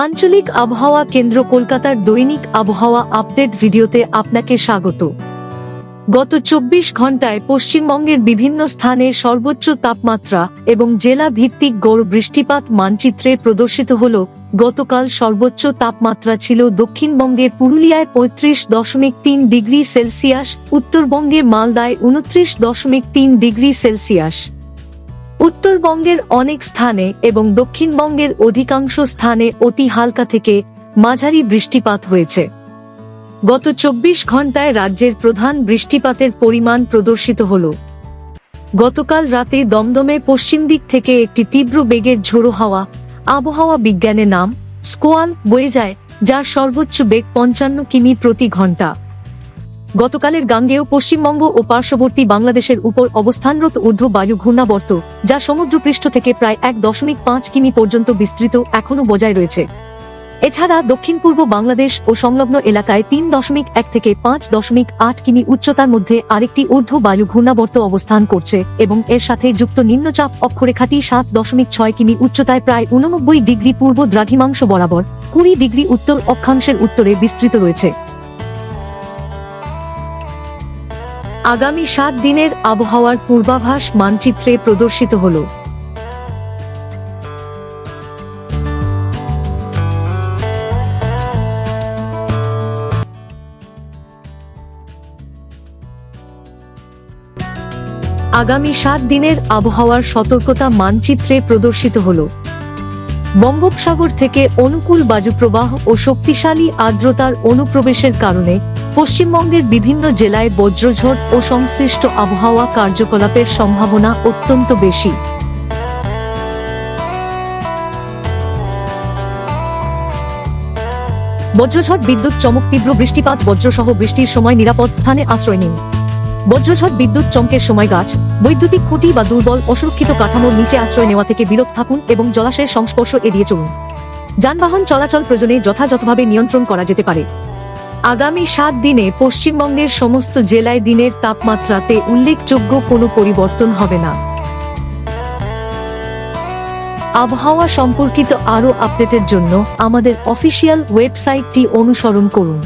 আঞ্চলিক আবহাওয়া কেন্দ্র কলকাতার দৈনিক আবহাওয়া আপডেট ভিডিওতে আপনাকে স্বাগত। গত ২৪ ঘন্টায় পশ্চিমবঙ্গের বিভিন্ন স্থানে সর্বোচ্চ তাপমাত্রা এবং জেলা ভিত্তিক গড় বৃষ্টিপাত মানচিত্রে প্রদর্শিত হল। গতকাল সর্বোচ্চ তাপমাত্রা ছিল দক্ষিণবঙ্গের পুরুলিয়ায় ৩৫.৩ ডিগ্রি সেলসিয়াস, উত্তরবঙ্গে মালদায় ২৯.৩ ডিগ্রি সেলসিয়াস। উত্তরবঙ্গের অনেক স্থানে এবং দক্ষিণবঙ্গের অধিকাংশ স্থানে অতি হালকা থেকে মাঝারি বৃষ্টিপাত হয়েছে। গত ২৪ ঘন্টায় রাজ্যের প্রধান বৃষ্টিপাতের পরিমাণ প্রদর্শিত হল। গতকাল রাতে দমদমে পশ্চিম দিক থেকে একটি তীব্র বেগের ঝোড়ো হাওয়া, আবহাওয়া বিজ্ঞানের নাম স্কোয়াল, বয়ে যায়, যার সর্বোচ্চ বেগ ৫৫ কিমি প্রতি ঘন্টা। গতকালের গাঙ্গেয় পশ্চিমবঙ্গ ও পার্শ্ববর্তী বাংলাদেশের উপর অবস্থানরত ঊর্ধ্ব বায়ু ঘূর্ণাবর্ত, যা সমুদ্রপৃষ্ঠ থেকে প্রায় ১.৫ কিমি পর্যন্ত বিস্তৃত, এখনও বজায় রয়েছে। এছাড়া দক্ষিণ পূর্ব বাংলাদেশ ও সংলগ্ন এলাকায় ৩.১ থেকে ৫.৮ কিমি উচ্চতার মধ্যে আরেকটি ঊর্ধ্ব বায়ু ঘূর্ণাবর্ত অবস্থান করছে এবং এর সাথে যুক্ত নিম্নচাপ অক্ষরেখাটি ৭.৬ কিমি উচ্চতায় প্রায় ৮৯ ডিগ্রি পূর্ব দ্রাঘিমাংশ বরাবর ২০ ডিগ্রি উত্তর অক্ষাংশের উত্তরে বিস্তৃত রয়েছে। আগামী ৭ দিনের আবহাওয়ার পূর্বাভাস মানচিত্রে প্রদর্শিত হল। আগামী ৭ দিনের আবহাওয়ার সতর্কতা মানচিত্রে প্রদর্শিত হল। বঙ্গোপসাগর থেকে অনুকূল বায়ুপ্রবাহ ও শক্তিশালী আর্দ্রতার অনুপ্রবেশের কারণে পশ্চিমবঙ্গের বিভিন্ন জেলায় বজ্রঝড় ও সংশ্লিষ্ট আবহাওয়া কার্যকলাপের সম্ভাবনা অত্যন্ত বেশি। বজ্রঝড়, বিদ্যুৎ চমক, তীব্র বৃষ্টিপাত, বজ্রসহ বৃষ্টির সময় নিরাপদ স্থানে আশ্রয় নিন। বজ্রঝড়, বিদ্যুৎ চমকের সময় গাছ, বৈদ্যুতিক খুঁটি বা দুর্বল অসুরক্ষিত কাঠামোর নিচে আশ্রয় নেওয়া থেকে বিরত থাকুন এবং জলাশয়ের সংস্পর্শ এড়িয়ে চলুন। যানবাহন চলাচল প্রয়োজনে যথাযথভাবে নিয়ন্ত্রণ করা যেতে পারে। আগামী ৭ দিনে পশ্চিমবঙ্গের সমস্ত জেলায় দিনের তাপমাত্রাতে উল্লেখযোগ্য কোনো পরিবর্তন হবে না। আবহাওয়া সম্পর্কিত আরও আপডেটের জন্য আমাদের অফিসিয়াল ওয়েবসাইটটি অনুসরণ করুন।